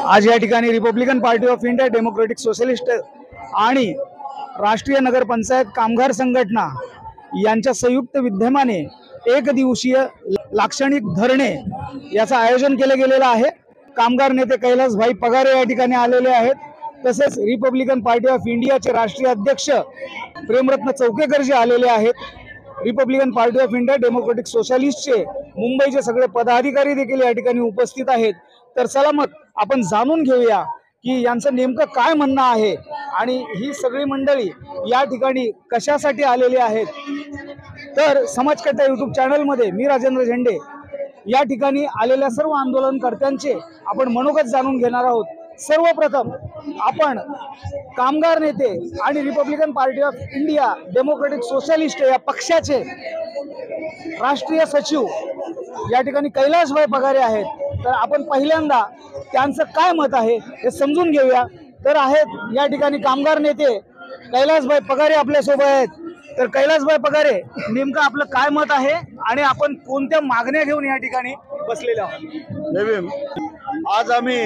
आज या ठिकाणी Republican Party of India, democratic socialist आणि राष्ट्रीय नगरपंचायत कामगार संघटना यांच्या संयुक्त विद्यमाने एक दिवसीय लाक्षणिक धरणे याचं आयोजन केले गेलेलं आहे। कामगार नेते कैलासभाई पगारे या ठिकाणी आलेले आहेत। तसेच रिपब्लिकन पार्टी ऑफ इंडियाचे राष्ट्रीय अध्यक्ष प्रेमरत्न चौकेकर जे आलेले आहेत। Republican Party of India, democratic सोशलिस्टचे मुंबईचे सगळे पदाधिकारी देखील या ठिकाणी उपस्थित आहेत। तर चला मग आपण जाणून घेऊया की यांचं नेमकं काय म्हणणं आहे आणि ही सगळी मंडळी या ठिकाणी कशासाठी आलेली आहेत। तर समाजकट्टा यूट्यूब चॅनलमध्ये मी राजेंद्र झेंडे या ठिकाणी आलेल्या सर्व आंदोलनकर्त्यांचे आपण मनोगत जाणून घेणार आहोत। सर्वप्रथम आपण कामगार नेते आणि Republican Party of India, democratic socialist या पक्षाचे राष्ट्रीय सचिव या ठिकाणी कैलासभाई पगारे आहेत। तर आपण पहिल्यांदा त्यांचं काय मत आहे हे समजून घेऊया। तर आहेत या ठिकाणी कामगार नेते कैलासभाई पगारे आपल्यासोबत आहेत। तर कैलासभाई पगारे, नेमकं आपलं काय मत आहे आणि आपण कोणत्या मागण्या घेऊन या ठिकाणी बसलेले आहोत? आज आम्ही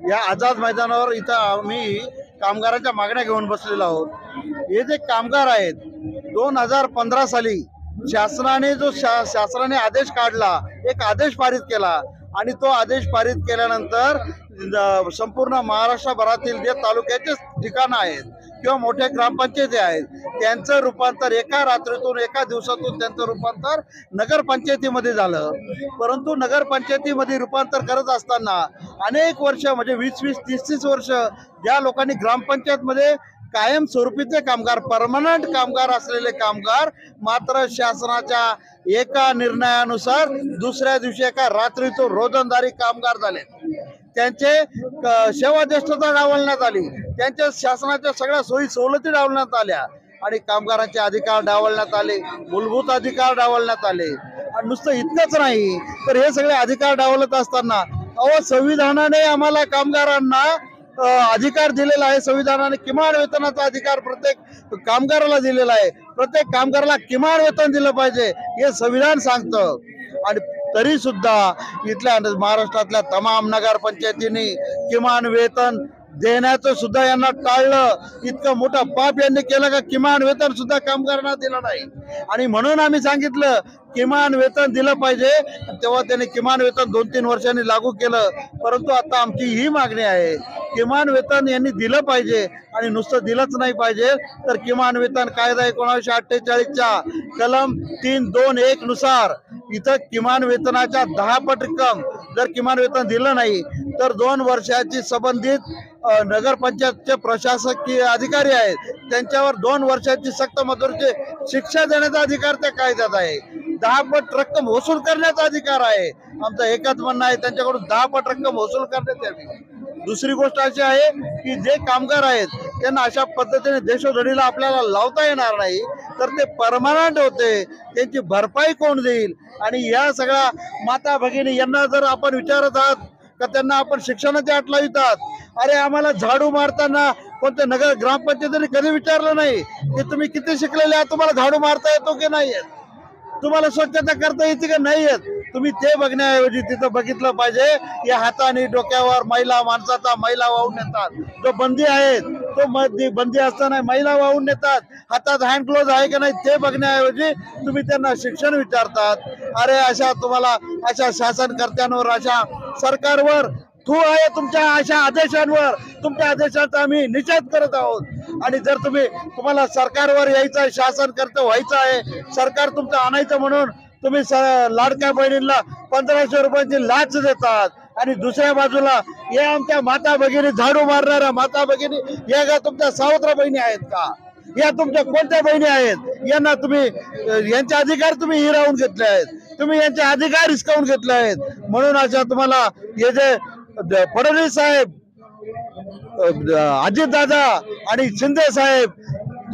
या आझाद मैदानावर इथं आम्ही कामगारांच्या मागण्या घेऊन बसलेलो आहोत। हे जे कामगार आहेत 2015 साली शासनाने आदेश काढला, एक आदेश पारित केला आणि तो आदेश पारित केल्यानंतर संपूर्ण महाराष्ट्रभरातील जे तालुक्याचे ठिकाणं आहेत किंवा मोठ्या ग्रामपंचायती आहेत त्यांचं रूपांतर एका रात्रीतून, एका दिवसातून त्यांचं रूपांतर नगरपंचायतीमध्ये झालं। परंतु नगरपंचायतीमध्ये रूपांतर करत असताना अनेक वर्ष म्हणजे 20-20, 30-30 वर्ष ज्या लोकांनी ग्रामपंचायतमध्ये कायम स्वरूपीचे कामगार, परमनंट कामगार असलेले कामगार मात्र शासनाच्या एका निर्णयानुसार दुसऱ्या दिवशी एका रात्रीतून रोजंदारी कामगार झाले। त्यांचे सेवा ज्येष्ठता डावलण्यात आली, त्यांच्या शासनाच्या सगळ्या सोयी सवलती डावलण्यात आल्या आणि कामगारांचे अधिकार डावलण्यात आले, मूलभूत अधिकार डावलण्यात आले। आणि नुसतं इतकंच नाही तर हे सगळे अधिकार डावलत असताना संविधानाने आम्हाला कामगारांना अधिकार दिलेला आहे। संविधानाने किमान वेतनाचा अधिकार प्रत्येक कामगाराला दिलेला आहे। प्रत्येक कामगाराला किमान वेतन दिलं पाहिजे हे संविधान सांगतं। आणि तरी सुद्धा इथल्या महाराष्ट्रातल्या तमाम नगरपंचायतींनी किमान वेतन देण्याचं सुद्धा यांना टाळलं। इतकं मोठं पाप यांनी केलं का किमान वेतन सुद्धा कामगारांना दिलं नाही। आणि म्हणून आम्ही सांगितलं किमान वेतन दिलं पाहिजे, तेव्हा त्यांनी किमान वेतन 2-3 वर्षांनी लागू केलं। परंतु आता आमची ही मागणी आहे, किमान वेतन यांनी दिलं पाहिजे आणि नुसतं दिलंच नाही पाहिजे तर किमान वेतन कायदा 1948च्या कलम 3(2)(1) नुसार इथं किमान वेतनाच्या 10 पट रक्कम जर किमान वेतन दिलं नाही तर 2 वर्षाची संबंधित नगरपंचायतचे प्रशासकीय अधिकारी आहेत त्यांच्यावर 2 वर्षाची सक्त मजुरीची शिक्षा देण्याचा अधिकार त्या कायद्यात आहे। 10 पट रक्कम वसूल करण्याचा अधिकार आहे। आमचं एकच म्हणणं आहे त्यांच्याकडून 10 पट रक्कम वसूल करण्यात यावी। दुसरी गोष्ट अशी आहे की जे कामगार आहेत त्यांना अशा पद्धतीने देशोधडीला आपल्याला लावता येणार नाही तर ते परमनंट होते, त्यांची भरपाई कोण देईल? आणि या सगळ्या माता भगिनी यांना जर आपण विचारत आहात का त्यांना आपण शिक्षणाची अट लावितात, अरे आम्हाला झाडू मारताना कोणत्या नगर ग्रामपंचायतीने कधी विचारलं नाही की तुम्ही किती शिकलेले आहात, तुम्हाला झाडू मारता येतो की नाही येत, तुम्हाला स्वच्छता करता येते का नाही येत? तुम्ही ते बघण्याऐवजी तिथं बघितलं पाहिजे या हाताने डोक्यावर महिला वाहून नेतात, जो बंदी आहेत तो बंदी असताना महिला वाहून नेतात, हातात हँड ग्लोव्ह आहे का नाही ते बघण्याऐवजी तुम्ही त्यांना शिक्षण विचारतात। अरे तुम्हाला अशा शासनकर्त्यांवर, अशा सरकारवर थू आहे तुमच्या अशा आदेशांवर। तुमच्या आदेशाचा आम्ही निषेध करत आहोत। आणि जर तुम्हाला सरकारवर यायचं आहे, शासनकर्ते व्हायचं आहे, सरकार तुमचं आणायचं म्हणून तुम्ही लाडक्या बहिणींना 1500 रुपयांची लाच देतात आणि दुसऱ्या बाजूला या आमच्या माता भगिनी, झाडू मारणाऱ्या माता भगिनी या का तुमच्या सावत्र बहिणी आहेत का? या तुमच्या कोणत्या बहिणी आहेत? यांना तुम्ही यांचे अधिकार तुम्ही हिरावून घेतले आहेत, तुम्ही यांचे अधिकार हिसकावून घेतले आहेत। म्हणून अशा तुम्हाला हे जे फडणवीस साहेब, अजितदादा आणि शिंदे साहेब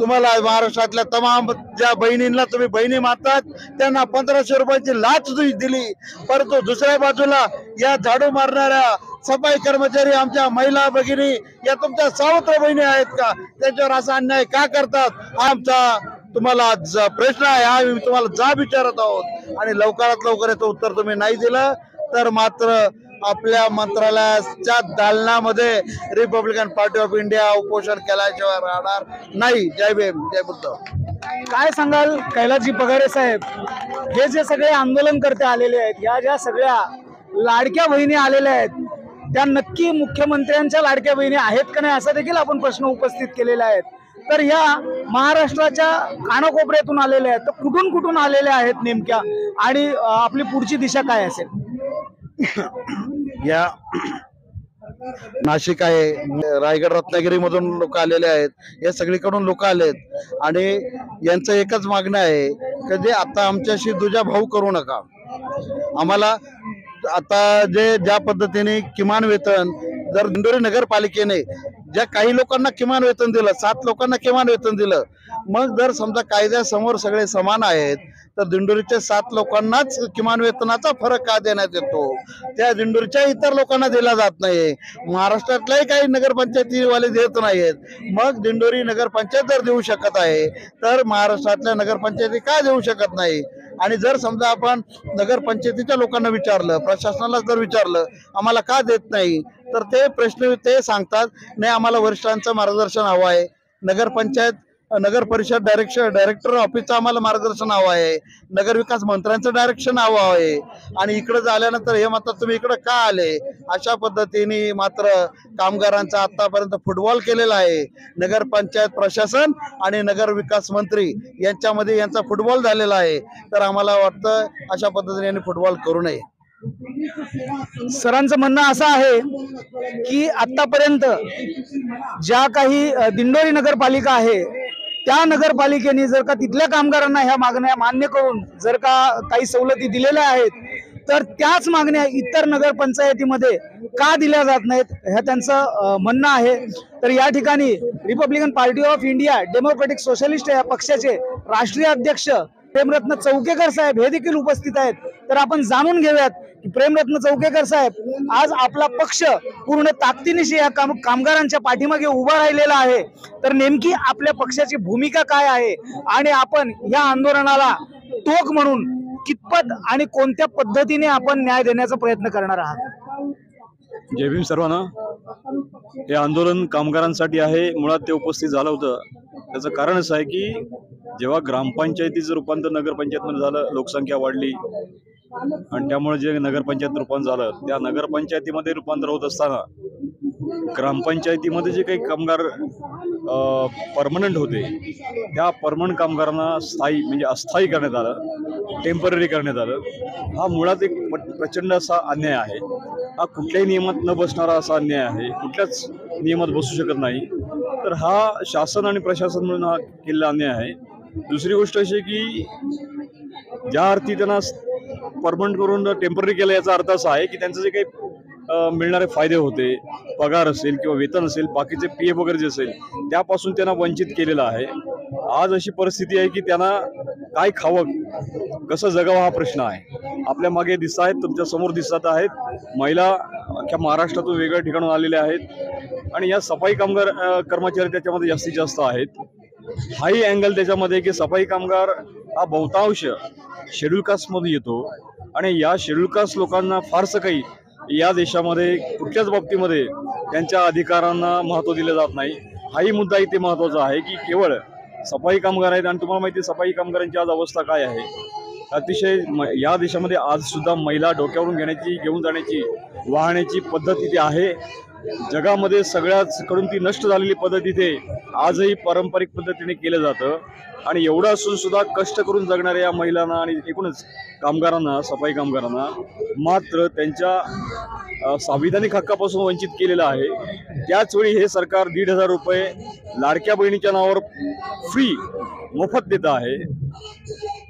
तुम्हाला महाराष्ट्रातल्या तमाम ज्या बहिणींना तुम्ही बहिणी मानतात त्यांना 1500 रुपयांची लाच दिली, परंतु दुसऱ्या बाजूला या झाडू मारणाऱ्या सफाई कर्मचारी आमच्या महिला भगिनी या तुमच्या सावत्र बहिणी आहेत का? त्यांच्यावर असा अन्याय का करतात? हा आमचा तुम्हाला प्रश्न आहे, हा तुम्हाला जाब विचारत आहोत। आणि लवकरात लवकर याचं उत्तर तुम्ही नाही दिलं तर मात्र आपल्या मंत्रालयाच्या दालनामध्ये रिपब्लिकन पार्टी ऑफ इंडिया उपोषण केल्याशिवाय राहणार नाही. जय भीम, जय बुद्ध. काय सांगाल कैलासजी पगारे साहेब, हे जे सगळे आंदोलनकर्ते आलेले आहेत, या ज्या सगळ्या लाडक्या बहिणी आलेल्या आहेत, त्या नक्की मुख्यमंत्र्यांच्या लाडक्या बहिणी आहेत का नाही असा देखील आपण प्रश्न उपस्थित केलेला आहे. तर या महाराष्ट्राच्या कानाकोपऱ्यातून आलेल्या आहेत, तर कुठून कुठून आलेल्या आहेत नेमक्या, आणि आपली पुढची दिशा काय असेल? या नाशिक आहे, रायगड रत्नागिरी मधून लोक आलेले आहेत, या सगळीकडून लोक आलेत आणि यांचं एकच मागणं आहे की जे आता आमच्याशी दुजाभाव करू नका. आम्हाला आता ज्या पद्धतीने किमान वेतन जर दिंडोरी नगरपालिकेने ज्या काही लोकांना किमान वेतन दिलं, 7 लोकांना किमान वेतन दिलं, मग जर समजा कायद्यासमोर सगळे समान आहेत तर दिंडोरीच्या 7 लोकांनाच किमान वेतनाचा फरक का देण्यात येतो? त्या दिंडोरीच्या इतर लोकांना दिला जात नाही. महाराष्ट्रातल्याही काही नगरपंचायतीवाले देत नाहीत. मग दिंडोरी नगरपंचायत जर देऊ शकत आहे तर महाराष्ट्रातल्या नगरपंचायती का देऊ शकत नाही? आणि जर समजा आपण नगरपंचायतीच्या लोकांना विचारलं, प्रशासनाला जर विचारलं आम्हाला का देत नाही, तर ते प्रश्न ते सांगतात नाही आम्हाला वरिष्ठांचं मार्गदर्शन हवं आहे, नगर परिषद डायरेक्टर ऑफिसचं आम्हाला मार्गदर्शन हवं आहे, नगर विकास मंत्र्यांचं डायरेक्शन हवं आहे, आणि इकडे आल्यानंतर हे म्हणतात तुम्ही इकडे का आले. अशा पद्धतीने मात्र कामगारांचा आतापर्यंत फुटबॉल केलेला आहे. नगरपंचायत प्रशासन आणि नगर विकास मंत्री यांच्यामध्ये यांचा फुटबॉल झालेला आहे. तर आम्हाला वाटतं अशा पद्धतीने यांनी फुटबॉल करू नये. सरांचं म्हणणं असं आहे की आतापर्यंत ज्या काही दिंडोरी नगरपालिका आहे त्या नगरपालिकेने जर का तिथल्या कामगारांना ह्या मागण्या मान्य करून जर का काही सवलती दिलेल्या आहेत तर त्याच मागण्या इतर नगरपंचायतीमध्ये का दिल्या जात नाहीत हे त्यांचं म्हणणं आहे. तर या ठिकाणी Republican Party of India democratic socialist या पक्षाचे राष्ट्रीय अध्यक्ष प्रेमरत्न चौकेकर साहेब हे देखील उपस्थित आहेत. तर आपण जाणून घेऊयात की प्रेमरत्न चौकेकर साहेब, आज आपला पक्ष पूर्ण ताकदीनिशी या कामगारांच्या पाठीमागे उभा राहिलेला आहे, तर नेमकी आपल्या पक्षाची भूमिका काय आहे आणि आपण या आंदोलनाला टोक म्हणून कितपत आणि कोणत्या पद्धतीने आपण न्याय देण्याचा प्रयत्न करणार आहात? जय भीम सर्वांना. हे आंदोलन कामगारांसाठी आहे. मुळात ते उपस्थित झालं होतं त्याचं कारण असं आहे की जेव्हा ग्रामपंचायतीचं रूपांतर नगरपंचायतमध्ये झालं, लोकसंख्या वाढली आणि त्यामुळे जे नगरपंचायत रूपांतर झालं, त्या नगरपंचायतीमध्ये रूपांतर होत असताना ग्रामपंचायतीमध्ये जे काही कामगार परमनंट होते त्या परमनंट कामगारांना स्थायी म्हणजे अस्थायी करण्यात आलं, टेम्पररी करण्यात आलं. हा मुळात एक प्रचंड असा अन्याय आहे. हा कुठल्याही नियमात न बसणारा असा अन्याय आहे, कुठल्याच नियमात बसू शकत नाही. तर हा शासन आणि प्रशासन म्हणून हा केलेला अन्याय आहे. दुसरी गोष्ट अशी की ज्या अर्थी त्यांना परमनंट करून टेम्पररी केलं याचा अर्थ असा आहे की त्यांचं जे काही मिळणारे फायदे होते, पगार असेल किंवा वेतन असेल, बाकीचे PF वगैरे जे असेल त्यापासून त्यांना वंचित केलेलं आहे. आज अशी परिस्थिती आहे की त्यांना काय खावं, कसं जगावं हा प्रश्न आहे. आपल्या मागे दिसत आहेत, तुमच्या समोर दिसत आहेत, महिला अख्ख्या महाराष्ट्रातून वेगळ्या ठिकाणून आलेल्या आहेत आणि या सफाई कामगार कर्मचारी त्याच्यामध्ये जास्तीत जास्त आहेत. हाही अँगल त्याच्यामध्ये की सफाई कामगार हा बहुतांश शेड्यूल कास्टमध्ये येतो आणि या शेड्यूल कास्ट लोकांना फारसं काही या देशामध्ये कुठल्याच बाबतीमध्ये त्यांच्या अधिकारांना महत्त्व दिलं जात नाही. हाही मुद्दा इथे महत्त्वाचा आहे की केवळ सफाई कामगार आहेत आणि तुम्हाला माहिती आहे सफाई कामगारांची आज अवस्था काय आहे. अतिशय या देशामध्ये आज सुद्धा महिला डोक्यावरून घेऊन जाण्याची वाहण्याची पद्धत इथे आहे. जगामध्ये सगळ्याच कडून ती नष्ट झालेली पद्धत इथे आजही पारंपरिक पद्धतीने केलं जातं. आणि एवढं असून सुद्धा कष्ट करून जगणाऱ्या या महिलांना आणि एकूणच कामगारांना, सफाई कामगारांना मात्र त्यांच्या संविधानिक हक्कापासून वंचित केलेलं आहे. त्याचवेळी हे सरकार 1,500 रुपये लाडक्या बहिणीच्या नावावर फ्री मोफत देत आहे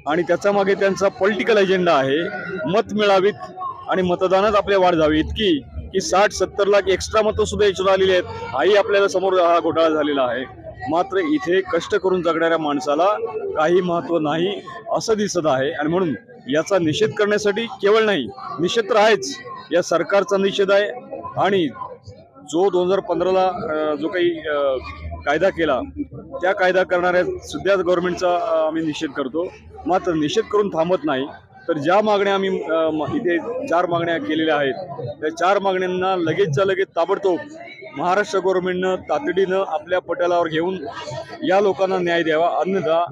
आणि त्याच्या मागे त्यांचा पॉलिटिकल एजेंडा आहे. मत मिळावीत आणि मतदानात आपल्या वाढ जावी इतकी की 60-70 लाख एक्स्ट्रा मतं सुद्धा याच्यावर आलेली आहेत. हाही आपल्याला समोर हा घोटाळा झालेला आहे. मात्र इथे कष्ट करून जगणाऱ्या माणसाला काही महत्त्व नाही असं दिसत आहे. आणि म्हणून याचा निषेध करण्यासाठी केवळ नाही, निषेध तर आहेच, या सरकारचा निषेध आहे. आणि जो 2015ला जो काही कायदा केला त्या कायदा करणाऱ्या सुद्धा गव्हर्नमेंटचा आम्ही निषेध करतो. मात्र निषेध करून थांबत नाही. तर ज्या मागण्या आम्ही इथे 4 मागण्या केलेल्या आहेत त्या 4 मागण्यांना लगेचच्या लगेच ताबडतोब महाराष्ट्र गव्हर्नमेंटनं तातडीनं आपल्या पटलावर घेऊन या लोकांना न्याय द्यावा, अन्यथा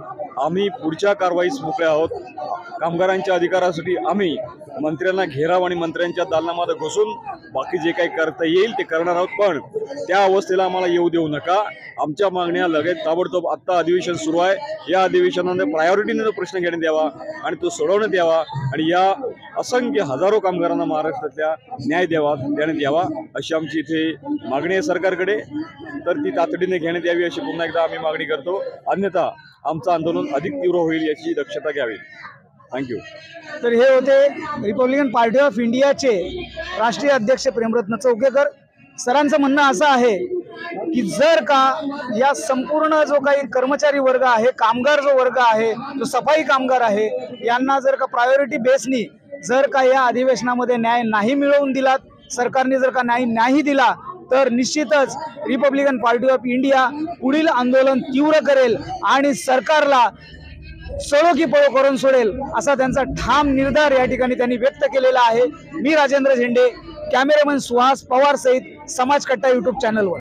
आम्ही पुढच्या कारवाईस मोकळे आहोत. कामगारांच्या अधिकारासाठी आम्ही मंत्र्यांना घेराव आणि मंत्र्यांच्या दालनामध्ये घुसून बाकी जे काही करता येईल ते करणार आहोत, पण त्या अवस्थेला आम्हाला येऊ देऊ नका. आमच्या मागण्या लगेच ताबडतोब आत्ता अधिवेशन सुरू आहे, या अधिवेशनामध्ये प्रायोरिटीने तो प्रश्न घेण्यात यावा आणि तो सोडवण्यात यावा आणि या असंख्य हजारो कामगारांना महाराष्ट्रातल्या न्याय देण्यात यावा अशी आमची इथे मागणी आहे सरकारकडे. तर ती तातडीने घेण्यात यावी अशी पुन्हा एकदा आम्ही मागणी करतो, अन्यथा आमचं आंदोलन अधिक तीव्र होईल याची दक्षता घ्यावी. थँक्यू. तर हे होते रिपब्लिकन पार्टी ऑफ इंडियाचे राष्ट्रीय अध्यक्ष प्रेमरत्न चौकेकर. सरांचं म्हणणं असं आहे की जर का या संपूर्ण जो काही कर्मचारी वर्ग आहे, कामगार जो वर्ग आहे, जो सफाई कामगार आहे, यांना जर का प्रायोरिटी बेसनी जर का या अधिवेशनामध्ये न्याय नाही मिळवून दिलात, सरकारने जर का न्याय नाही दिला, तर निश्चितच रिपब्लिकन पार्टी ऑफ इंडिया पुढील आंदोलन तीव्र करेल आणि सरकारला सळो की पळो करून सोडेल असा त्यांचा ठाम निर्धार या ठिकाणी त्यांनी व्यक्त केलेला आहे. मी राजेंद्र झेंडे, कॅमेरामन सुहास पवार सहित समाज कट्टा यूट्यूब चॅनलवर.